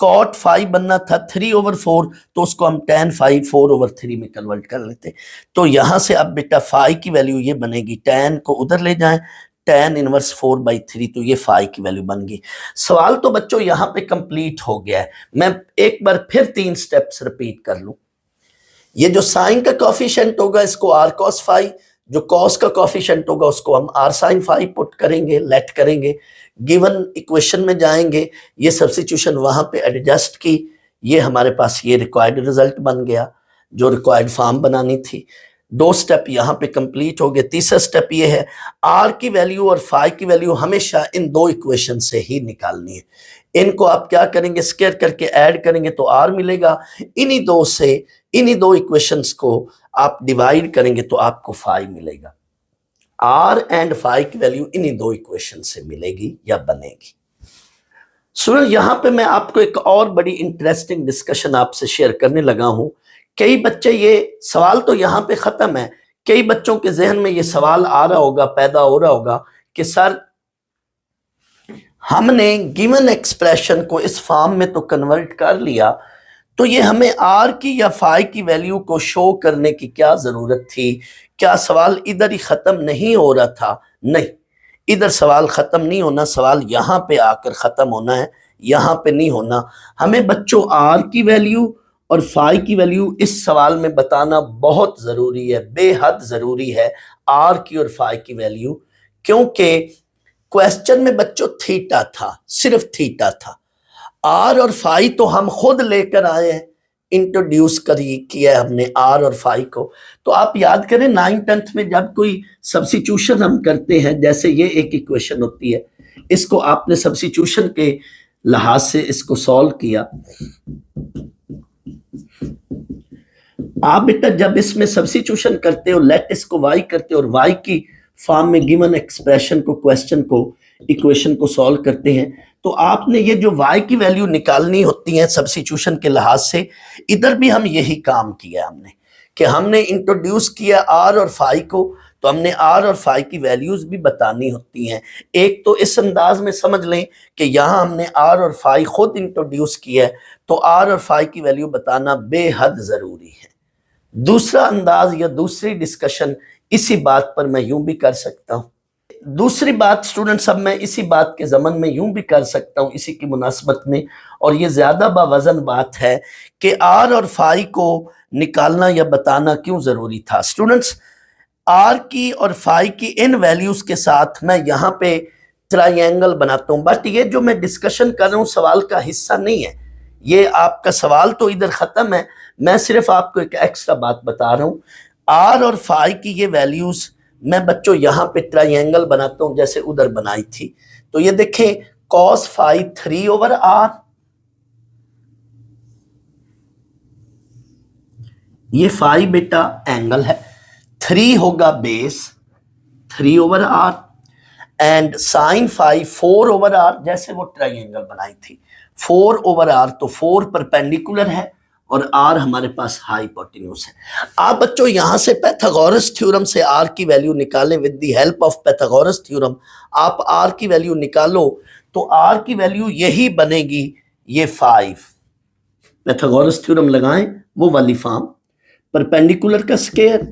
cot 5 बनना था 3/4, तो उसको हम tan 5 4/3 में कन्वर्ट कर लेते। तो यहां से अब बेटा 5 की वैल्यू ये बनेगी, tan को उधर ले जाएं, tan इनवर्स 4/3, तो ये 5 की वैल्यू बन गई। सवाल तो बच्चों यहां पे कंप्लीट हो गया है। मैं एक बार फिर 3 स्टेप्स रिपीट कर लूं। ये जो साइन का कॉफिशिएंट होगा इसको आर कॉस फाई, जो कॉस का कॉफिशिएंट होगा उसको हम आर साइन फाई पुट करेंगे, लेट करेंगे, गिवन इक्वेशन में जाएंगे, ये सब्स्टिट्यूशन वहां पे एडजस्ट की, ये हमारे पास ये रिक्वायर्ड रिजल्ट बन गया जो रिक्वायर्ड फॉर्म बनानी थी। 2 स्टेप यहाँ पे कंप्लीट हो गए। तीसरा स्टेप ये है, आर की वैल्यू और फाई की वैल्यू हमेशा इन 2 इक्वेशन से ही निकालनी है। इनको आप क्या करेंगे, स्क्वायर करके ऐड करेंगे तो आर मिलेगा, इन्हीं 2 से इन्हीं 2 इक्वेशंस को आप डिवाइड करेंगे तो आपको फाई मिलेगा। आर एंड फाई की वैल्यू इन्हीं 2 इक्वेशन से मिलेगी या बनेगी। सुनो यहां पे मैं आपको एक और बड़ी इंटरेस्टिंग डिस्कशन आपसे शेयर करने लगा हूं। कई बच्चे, ये सवाल तो यहां पे खत्म है, कई बच्चों के जहन में ये सवाल आ रहा होगा, पैदा हो रहा होगा कि सर हमने गिवन एक्सप्रेशन को इस फॉर्म में तो कन्वर्ट कर लिया, तो ये हमें आर की या फाई की वैल्यू को शो करने की क्या जरूरत थी? क्या सवाल इधर ही खत्म नहीं हो रहा था? नहीं, इधर सवाल खत्म नहीं होना, सवाल यहाँ पे आकर खत्म होना है, यहाँ पे नहीं होना। हमें बच्चों आर की वैल्यू और फाई की वैल्यू इस सवाल में बताना बहुत जरूरी है, बेहद जरूरी है, आर की और फाई की वैल्यू, क्योंकि क्वेश्चन में बच्चों थीटा था, सिर्फ थीटा था। आर और फाई तो हम खुद लेकर आए हैं, इंट्रोड्यूस किया हमने आर और फाई को। तो आप याद करें 9th-10th में जब कोई सब्स्टिट्यूशन हम करते हैं, जैसे ये एक इक्वेशन होती है, इसको आपने सब्स्टिट्यूशन के लिहाज से इसको सॉल्व किया। आप बेटा जब इसमें सब्स्टिट्यूशन करते हो, लेट इसको वाई करते हो और वाई की फॉर्म में गिवन एक्सप्रेशन को, क्वेश्चन को, इक्वेशन को सॉल्व करते हैं, तो आपने ये जो y की वैल्यू निकालनी होती है सब्स्टिट्यूशन के लिहाज से, इधर भी हम यही काम किया हमने, कि हमने इंट्रोड्यूस किया r और फाई को, तो हमने r और फाई की वैल्यूज भी बतानी होती हैं। एक तो इस अंदाज में समझ लें कि यहाँ हमने r और फाई खुद इंट्रोड्यूस किया है, तो r और फाई की वैल्यू बताना बेहद जरूरी है। दूसरा अंदाज या दूसरी डिस्कशन इसी बात पर मैं यूं भी कर सकता हूं। दूसरी बात स्टूडेंट्स, अब मैं इसी बात के ज़मन में यूं भी कर सकता हूं इसी की मुनासबत में, और ये ज़्यादा बावज़न बात है कि आर और फाई को निकालना या बताना क्यों ज़रूरी था। स्टूडेंट्स, आर की और फाई की इन वैल्यूज़ के साथ मैं यहाँ पे ट्राइंगल बनाता हूँ, बट ये जो मैं डिस्कशन कर रहा हूँ सवाल का हिस्सा नहीं है, ये आपका सवाल तो इधर ख़त्म है, मैं सिर्फ आपको एक एक्स्ट्रा बात बता रहा हूँ। आर और फाई की ये वैल्यूज़ मैं बच्चों यहाँ पे ट्राइंगल बनाता हूं जैसे उधर बनाई थी। तो ये देखें cos फाई 3/r, ये फाई बेटा एंगल है, 3 होगा base 3/r, and sign phi 4/r, जैसे वो ट्राइंगल बनाई थी 4/r, तो 4 परपेंडिकुलर है और r हमारे पास हाइपोटेन्यूज है। आप बच्चों यहां से पाइथागोरस थ्योरम से r की वैल्यू निकालें, with the help of Pythagoras theorem आप r की वैल्यू निकालो, तो r की वैल्यू यही बनेगी, ये 5। पाइथागोरस थ्योरम लगाएं, वो वाली फॉर्म, परपेंडिकुलर का स्क्वायर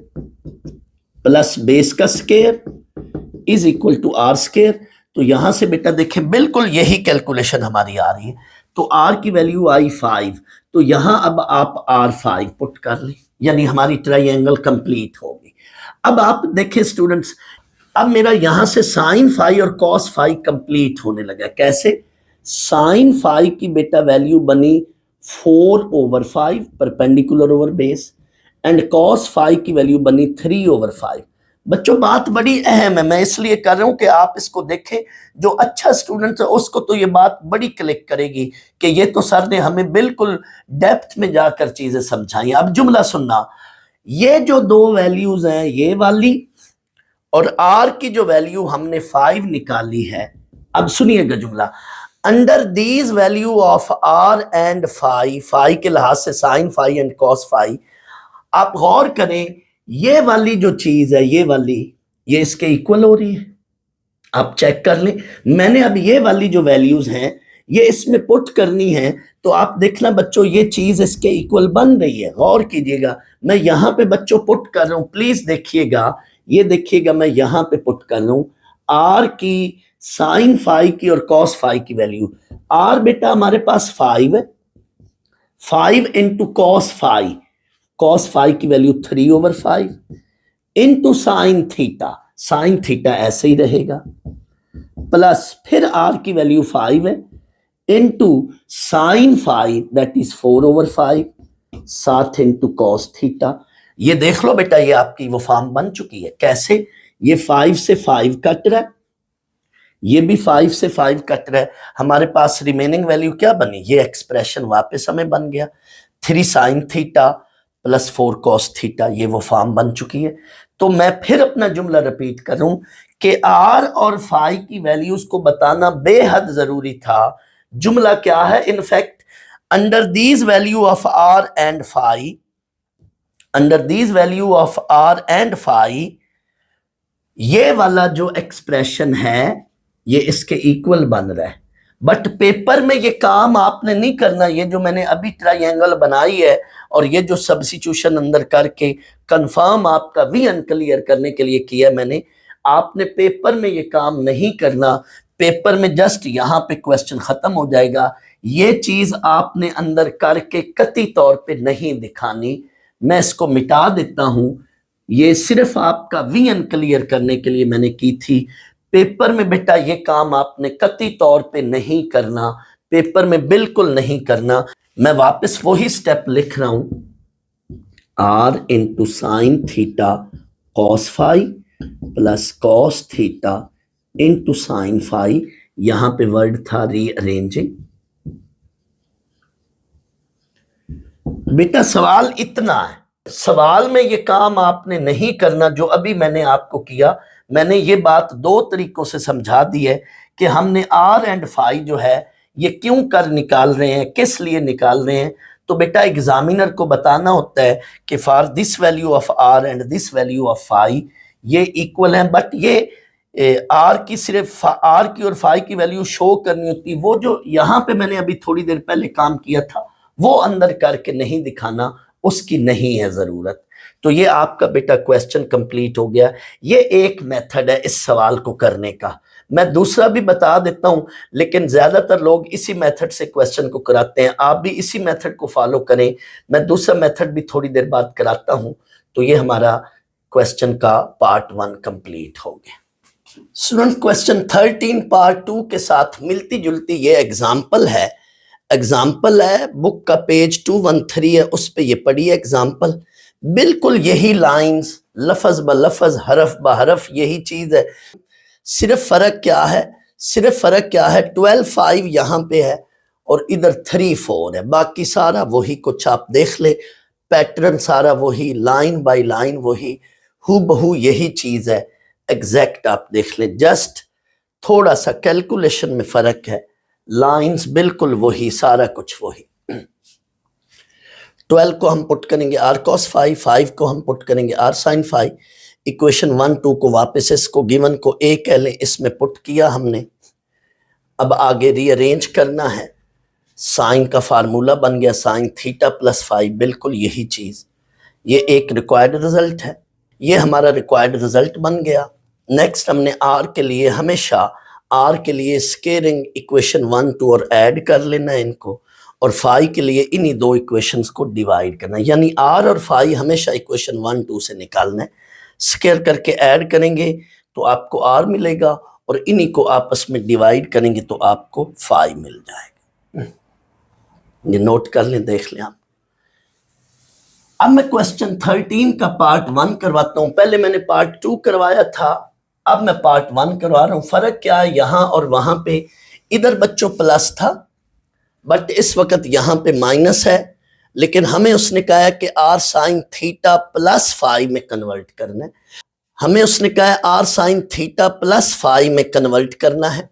प्लस बेस का square is equal to r square. तो यहां से बेटा देखें बिल्कुल यही कैलकुलेशन हमारी आ रही है। तो r की वैल्यू आई 5, तो यहां अब आप R5 पुट कर लें, यानी हमारी ट्राइंगल कंप्लीट होगी। अब आप देखें स्टूडेंट्स, अब मेरा यहां से साइन फाई और कॉस फाई कंप्लीट होने लगा। कैसे? साइन फाई की बेटा वैल्यू बनी 4/5 perpendicular over base, and cos phi की वैल्यू बनी 3/5। बच्चों बात बड़ी अहम है, मैं इसलिए कर रहा हूं कि आप इसको देखें। जो अच्छा स्टूडेंट है उसको तो ये बात बड़ी क्लिक करेगी कि ये तो सर ने हमें बिल्कुल डेप्थ में जाकर चीजें समझाई। अब जुमला सुनना, ये जो दो वैल्यूज हैं, ये वाली और आर की जो वैल्यू हमने 5 निकाली है, अब सुनिएगा जुमला, under these value of are and phi के लिहाज से sine phi and cos phi, आप गौर करें ये वाली जो चीज है, ये वाली, ये इसके इक्वल हो रही है। आप चेक कर लें, मैंने अब ये वाली जो वैल्यूज हैं ये इसमें पुट करनी है, तो आप देखना बच्चों ये चीज इसके इक्वल बन रही है। गौर कीजिएगा, मैं यहां पे बच्चों पुट कर रहा हूं, प्लीज देखिएगा, ये देखिएगा मैं यहां पे पुट कर रहा हूं आर की, साइन फाई की और कॉस फाई की वैल्यू। आर बेटा हमारे पास 5 है, 5 into cos phi, cos phi की वैल्यू 3/5 इंटू साइन थीटा ऐसे ही रहेगा, प्लस फिर आर की वैल्यू 5 है into sine phi that is 4/5, 7 into cos theta. ये देख लो बेटा, ये आपकी वो फॉर्म बन चुकी है। कैसे? ये 5 से 5 कट रहा है, ये भी 5 से 5 कट रहा है, हमारे पास रिमेनिंग वैल्यू क्या बनी? ये एक्सप्रेशन वापस हमें बन गया, 3 sign theta plus 4 cos theta, ये वो फॉर्म बन चुकी है। तो मैं फिर अपना जुमला रिपीट करूं कि आर और फाई की वैल्यूज को बताना बेहद जरूरी था। जुमला क्या है? In fact under these value of are and phi, under these value of are and phi, ये वाला जो एक्सप्रेशन है ये इसके इक्वल बन रहा है। बट पेपर में ये काम आपने नहीं करना। ये जो मैंने अभी ट्राइंगल बनाई है और ये जो सब्स्टिट्यूशन अंदर करके कंफर्म आपका भी अनक्लियर करने के लिए किया मैंने, आपने पेपर में ये काम नहीं करना, पेपर में जस्ट यहाँ पे क्वेश्चन खत्म हो जाएगा। ये चीज आपने अंदर करके कतई तौर पे नहीं दिखानी। मैं इसको मिटा देता हूं, ये सिर्फ आपका वीएन क्लियर करने के लिए मैंने की थी। पेपर में बेटा ये काम आपने कतई तौर पे नहीं करना, पेपर में बिल्कुल नहीं करना। मैं वापस वही स्टेप लिख रहा हूं, R into sine theta cos phi plus cos theta into sine phi, यहां पे वर्ड था रीअरेंजिंग। बेटा सवाल इतना है, सवाल में ये काम आपने नहीं करना जो अभी मैंने आपको किया। मैंने ये बात दो तरीकों से समझा दी है कि हमने आर एंड फाई जो है ये क्यों कर निकाल रहे हैं, किस लिए निकाल रहे हैं। तो बेटा एग्जामिनर को बताना होता है कि for this value of are and this value of phi ये इक्वल है, बट ये आर की सिर्फ आर की और फाई की वैल्यू शो करनी होती। वो जो यहाँ पे मैंने अभी थोड़ी देर पहले काम किया था वो अंदर करके नहीं दिखाना, उसकी नहीं है जरूरत। तो ये आपका बेटा क्वेश्चन कंप्लीट हो गया। ये एक मेथड है इस सवाल को करने का। मैं दूसरा भी बता देता हूं, लेकिन ज्यादातर लोग इसी मेथड से क्वेश्चन को कराते हैं। आप भी इसी मेथड को फॉलो करें। मैं दूसरा मेथड भी थोड़ी देर बाद कराता हूं। तो ये हमारा क्वेश्चन का पार्ट 1 कंप्लीट हो गया। स्टूडेंट क्वेश्चन 13 पार्ट 2 के साथ मिलती जुलती ये एग्जाम्पल है बुक का पेज 213 है, उस पे ये पढ़ी है एग्जाम्पल। बिल्कुल यही लाइंस, लफज ब लफज, हरफ ब हरफ यही चीज है। सिर्फ फर्क क्या है 12-5 यहाँ पे है और इधर 3-4 है। बाकी सारा वही, कुछ आप देख ले, पैटर्न सारा वही, लाइन बाय लाइन वही, हूबहू यही चीज है, एग्जैक्ट आप देख ले। जस्ट थोड़ा सा कैलकुलेशन में फर्क है, लाइंस बिल्कुल वही, सारा कुछ वही। 12 को हम पुट करेंगे आर कॉस फाई, 5 को हम पुट करेंगे आर साइन फाई। इक्वेशन 1-2 को वापस इसको गिवन को ए कह लें, इसमें पुट किया हमने। अब आगे रीअरेंज करना है। साइन का फार्मूला बन गया साइन थीटा प्लस फाई, बिल्कुल यही चीज। ये एक रिक्वायर्ड रिजल्ट है, ये हमारा रिक्वायर्ड रिजल्ट बन गया। नेक्स्ट हमने आर के लिए हमेशा स्केयरिंग इक्वेशन 1-2 और ऐड कर लेना है इनको, और फाई के लिए इन्हीं दो इक्वेशंस को डिवाइड करना है। यानी आर और फाई हमेशा इक्वेशन 1-2 से निकालना है। स्केयर करके ऐड करेंगे तो आपको आर मिलेगा और इन्हीं को आपस में डिवाइड करेंगे तो आपको फाई मिल जाएगा। ये नोट कर लें, देख लें आप। अब मैं क्वेश्चन 13 का पार्ट 1 करवाता हूं। पहले मैंने पार्ट 2 करवाया था, अब मैं पार्ट 1 करवा रहा हूं। फर्क क्या है यहां और वहां पे, इधर बच्चों प्लस था बट इस वक्त यहां पे माइनस है, लेकिन हमें उसने कहा है कि R sine theta plus phi में कन्वर्ट करना है।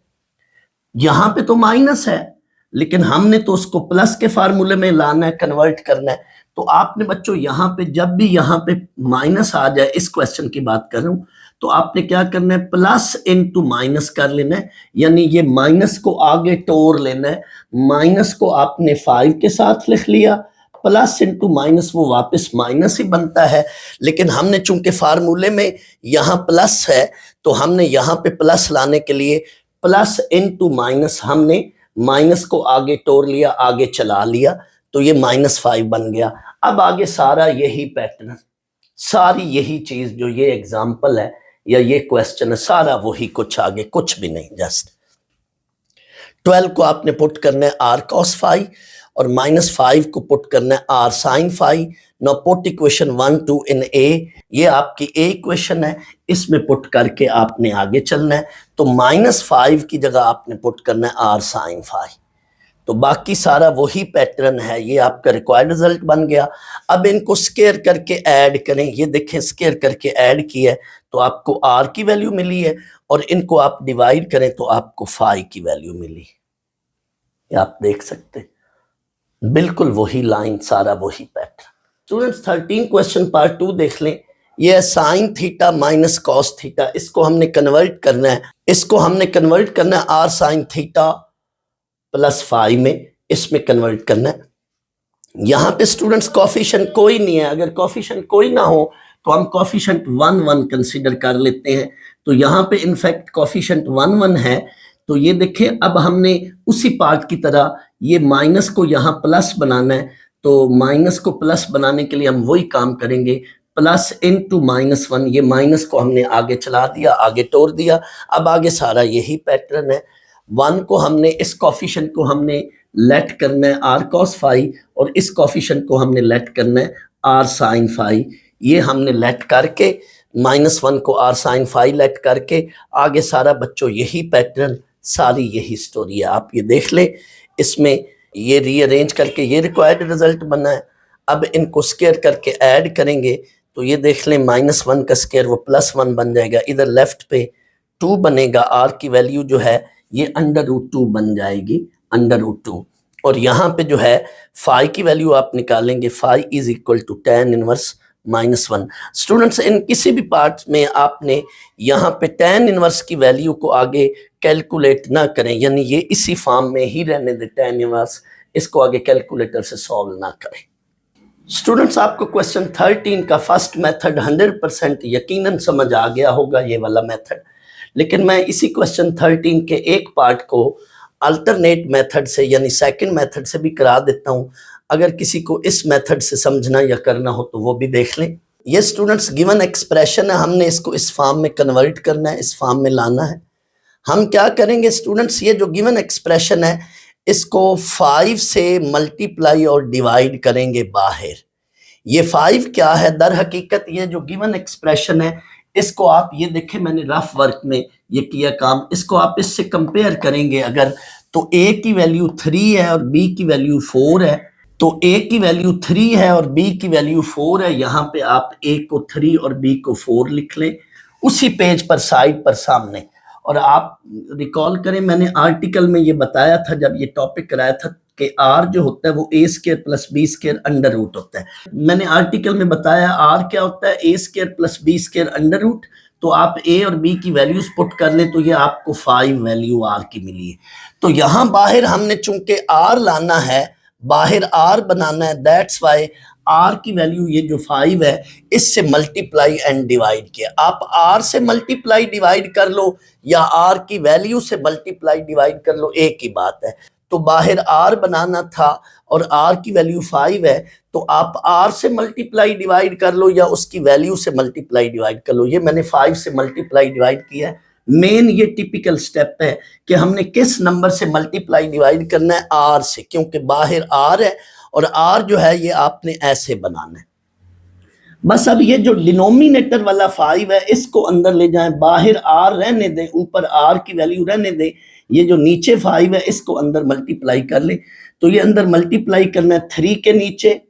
यहां पे तो माइनस है लेकिन हमने तो उसको प्लस के फार्मूले में लाना है, कन्वर्ट करना है। तो आपने बच्चों यहां पे जब भी यहां पे माइनस आ जाए, इस क्वेश्चन की बात कर रहा हूं, तो आपने क्या करना है, प्लस इनटू माइनस कर लेना है। यानी ये माइनस को आगे तोड़ लेना है। माइनस को आपने 5 के साथ लिख लिया, प्लस इनटू माइनस वो वापस माइनस ही बनता है। लेकिन हमने चूंकि फार्मूले में यहाँ प्लस है तो हमने यहाँ पे प्लस लाने के लिए प्लस इनटू माइनस, हमने माइनस को आगे तोड़ लिया, आगे चला लिया, तो ये -5 बन गया। अब आगे सारा यही पैटर्न, सारी यही चीज जो ये एग्जाम्पल है या ये क्वेश्चन है, सारा वही, कुछ आगे कुछ भी नहीं। जस्ट 12 को आपने पुट करना है आर कॉस फाई और -5 को पुट करना है are sine phi. No put equation 1-2 in A, ये आपकी ए इक्वेशन है, इसमें पुट करके आपने आगे चलना है। तो -5 की जगह आपने पुट करना है आर साइन फाई। तो बाकी सारा वही पैटर्न है, ये आपका रिक्वायर्ड रिजल्ट बन गया। अब इनको स्केयर करके ऐड करें, ये देखें स्केयर करके ऐड किया है तो आपको आर की वैल्यू मिली है, और इनको आप डिवाइड करें तो आपको फाई की वैल्यू मिली। ये आप देख सकते हैं, बिल्कुल वही लाइन, सारा वही पैटर्न। स्टूडेंट्स 13 क्वेश्चन पार्ट 2 देख लें। ये है sine theta minus cos theta, इसको हमने कन्वर्ट करना है, are sine theta plus phi में, इसमें कन्वर्ट करना है। यहां पे स्टूडेंट्स कोफिशिएंट कोई नहीं है। अगर कोफिशिएंट कोई ना हो तो हम कोफिशिएंट 1 1 कंसीडर कर लेते हैं। तो यहाँ पे इनफैक्ट कोफिशिएंट 1 1 है। तो ये देखिए, अब हमने उसी पार्ट की तरह ये माइनस को यहाँ प्लस बनाना है। तो माइनस को प्लस बनाने के लिए हम वही काम करेंगे, प्लस इनटू -1। ये माइनस को हमने आगे चला दिया, आगे तोड़ दिया। अब आगे सारा यही पैटर्न है। 1 को हमने, इस कोफिशिएंट को हमने लेट करना है आर कॉस फाई, और इस कोफिशिएंट को हमने लेट करना है आर साइन फाई। ये हमने लेट करके -1 को आर साइन फाई लेट करके आगे सारा बच्चों यही पैटर्न, सारी यही स्टोरी है। आप ये देख ले, इसमें ये रीअरेंज करके ये रिक्वायर्ड रिजल्ट बना है। अब इनको स्क्वायर करके ऐड करेंगे तो ये देख लें, -1 का स्क्वायर वो +1 बन जाएगा। इधर लेफ्ट पे 2 बनेगा, आर की वैल्यू जो है ये √2 बन जाएगी, √2। और यहाँ पे जो है फाई की वैल्यू आप निकालेंगे, phi is equal to tan inverse -1। Students, इन किसी भी पार्ट में आपने यहाँ पे tan इनवर्स की वैल्यू को आगे कैलकुलेट ना करें, यानी ये इसी फॉर्म में ही रहने दे tan इनवर्स, इसको आगे कैलकुलेटर से सॉल्व ना करें। स्टूडेंट्स, आपको क्वेश्चन 13 का फर्स्ट मेथड 100% यकीनन समझ आ गया होगा, ये वाला मेथड। लेकिन मैं इसी क्वेश्चन 13 के एक पार्ट को अल्टरनेट मेथड से यानी सेकंड मेथड से भी करा देता हूँ। अगर किसी को इस मेथड से समझना या करना हो तो वो भी देख लें। ये स्टूडेंट्स गिवन एक्सप्रेशन है, हमने इसको इस फॉर्म में कन्वर्ट करना है, इस फॉर्म में लाना है। हम क्या करेंगे स्टूडेंट्स, ये जो गिवन एक्सप्रेशन है इसको 5 से मल्टीप्लाई और डिवाइड करेंगे बाहर। ये 5 क्या है, दर हकीकत ये जो गिवन एक्सप्रेशन है इसको आप ये देखें, मैंने रफ वर्क में ये किया काम, इसको आप इससे कंपेयर करेंगे अगर, तो a की वैल्यू 3 है और b की वैल्यू 4 है। तो a की वैल्यू 3 है और b की वैल्यू 4 है। यहाँ पे आप a को 3 और b को 4 लिख लें उसी पेज पर साइड पर सामने। और आप रिकॉल करें, मैंने आर्टिकल में ये बताया था जब ये टॉपिक कराया था कि r जो होता है वो a square plus b square under root होता है। मैंने आर्टिकल में बताया r क्या होता है, a square plus b square under root. तो आप a और b की वैल्यूज पुट कर लें तो ये आपको 5 वैल्यू r की मिली है। तो यहाँ बाहर हमने चूंकि r लाना है, बाहर r बनाना है, दैट्स वाई r की वैल्यू ये जो 5 है इससे मल्टीप्लाई एंड डिवाइड किया। आप r से मल्टीप्लाई डिवाइड कर लो या r की वैल्यू से मल्टीप्लाई डिवाइड कर लो, एक ही बात है। तो बाहर r बनाना था और r की वैल्यू 5 है, तो आप r से मल्टीप्लाई डिवाइड कर लो या उसकी वैल्यू से मल्टीप्लाई डिवाइड कर लो। ये मैंने 5 से मल्टीप्लाई डिवाइड किया है। मेन ये टिपिकल स्टेप है कि हमने किस नंबर से मल्टीप्लाई डिवाइड करना है, r से, क्योंकि बाहर r है और r जो है ये आपने ऐसे बनाना है। बस अब ये जो डिनोमिनेटर वाला 5 है इसको अंदर ले जाएं, बाहर r रहने दें, ऊपर r की वैल्यू रहने दें। ये जो नीचे 5 है इसको अंदर मल्टीप्लाई कर ले। तो ये अंदर मल्टीप्लाई करना है 3 के नीचे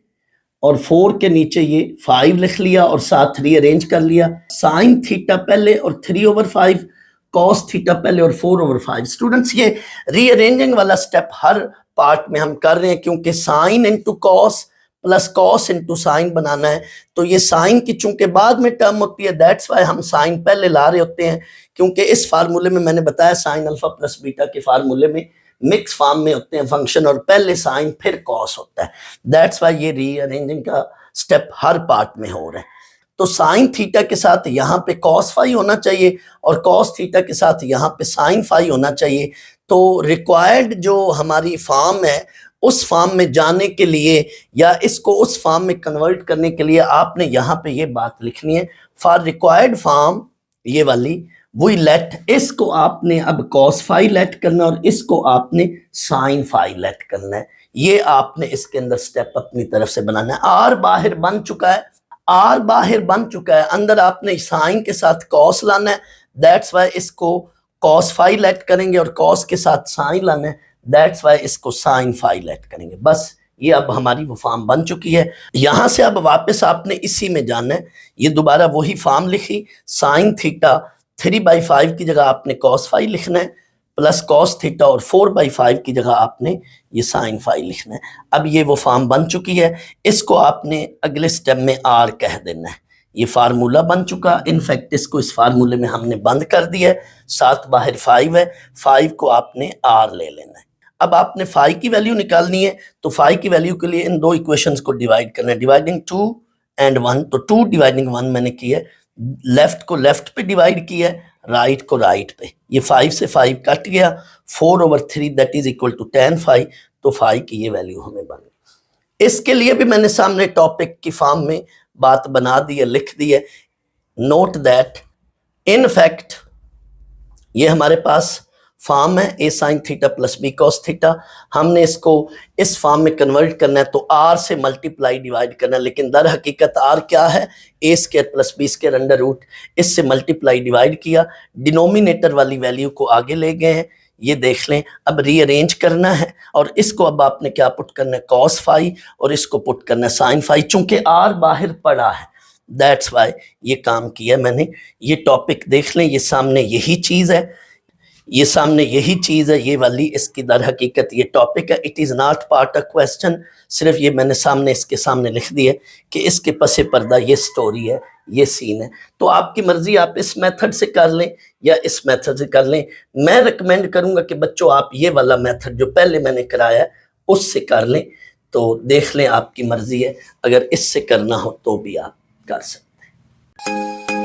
और 4 के नीचे ये 5 लिख लिया और साथ रीअरेंज कर लिया। साइन थीटा पहले और 3/5, कॉस थीटा पहले और 4/5। स्टूडेंट्स, ये रीअरेंजिंग वाला स्टेप हर पार्ट में हम कर रहे हैं क्योंकि sine into cos plus cos into sine बनाना है। तो ये साइन की चूंकि बाद में टर्म होती है, दैट्स वाई हम साइन पहले ला रहे होते हैं, क्योंकि इस फार्मूले में मैंने बताया साइन अल्फा प्लस बीटा के फार्मूले में मिक्स फॉर्म में होते हैं फंक्शन और पहले साइन फिर कॉस होता है। दैट्स वाई ये रीअरेंजिंग का स्टेप हर पार्ट में हो रहा है। तो साइन थीटा के साथ यहाँ पे कॉस फाई होना चाहिए और कॉस थीटा के साथ यहाँ पे साइन फाई होना चाहिए। तो रिक्वायर्ड जो हमारी फॉर्म है उस फॉर्म में जाने के लिए या इसको उस फॉर्म में कन्वर्ट करने के लिए आपने यहाँ पे ये बात लिखनी है, फॉर रिक्वायर्ड फॉर्म ये वाली वी लेट, इसको आपने अब कॉस फाई लेट करना और इसको आपने साइन फाई लेट करना है। ये आपने इसके अंदर स्टेप अपनी तरफ से बनाना है। आर बाहर बन चुका है, आर बाहर बन चुका है, अंदर आपने साइन के साथ कॉस लाना है, दैट्स वाई इसको कॉस फाई लेट करेंगे और कॉस के साथ साइन लाना है, दैट्स वाई इसको साइन फाई लेट करेंगे। बस ये अब हमारी वो फॉर्म बन चुकी है। यहां से अब वापस आपने इसी में जाना है। ये दोबारा वही फॉर्म लिखी, साइन थीटा 3/5 की जगह आपने कॉस फाई लिखना है प्लस कॉस थीटा और 4/5 की जगह आपने ये साइन फाई लिखना है। अब ये वो फॉर्म बन चुकी है, इसको आपने अगले स्टेप में आर कह देना है। ये फार्मूला बन चुका, इनफैक्ट इसको इस फार्मूले में हमने बंद कर दिया है, साथ बाहर 5 है, 5 को आपने आर ले लेना है। अब आपने फाई की वैल्यू निकालनी है, तो फाई की वैल्यू के लिए इन दो इक्वेशंस को डिवाइड करना है। डिवाइडिंग 2 एंड 1, तो 2 डिवाइडिंग 1 मैंने किया है, लेफ्ट को लेफ्ट पे डिवाइड किया है, राइट को राइट पे। ये 5 से 5 कट गया, 4/3 that is equal to tan phi, तो phi की ये वैल्यू हमें बन गई। इसके लिए भी मैंने सामने टॉपिक की फॉर्म में बात बना दी है, लिख दी है। नोट दैट इन फैक्ट ये हमारे पास फॉर्म है a sin theta plus b cos theta, हमने इसको इस फॉर्म में कन्वर्ट करना है तो r से मल्टीप्लाई डिवाइड करना है, लेकिन दर हकीकत r क्या है, a square plus b square under root, इससे मल्टीप्लाई डिवाइड किया, डिनोमिनेटर वाली वैल्यू को आगे ले गए हैं, ये देख लें। अब रीअरेंज करना है और इसको अब आपने क्या पुट करना है, cos phi, और इसको पुट करना है sin phi, चूंकि r बाहर पड़ा है दैट्स वाई ये काम किया मैंने। ये टॉपिक देख लें, ये सामने यही चीज़ है, ये सामने यही चीज़ है, ये वाली इसकी दर हकीकत ये टॉपिक है। It is not part a question, सिर्फ ये मैंने सामने इसके सामने लिख दिया कि इसके पसे पर्दा ये स्टोरी है, ये सीन है। तो आपकी मर्जी, आप इस मेथड से कर लें या इस मेथड से कर लें। मैं रिकमेंड करूंगा कि बच्चों आप ये वाला मेथड जो पहले मैंने कराया है उससे कर लें, तो देख लें, आपकी मर्जी है। अगर इससे करना हो तो भी आप कर सकते हैं।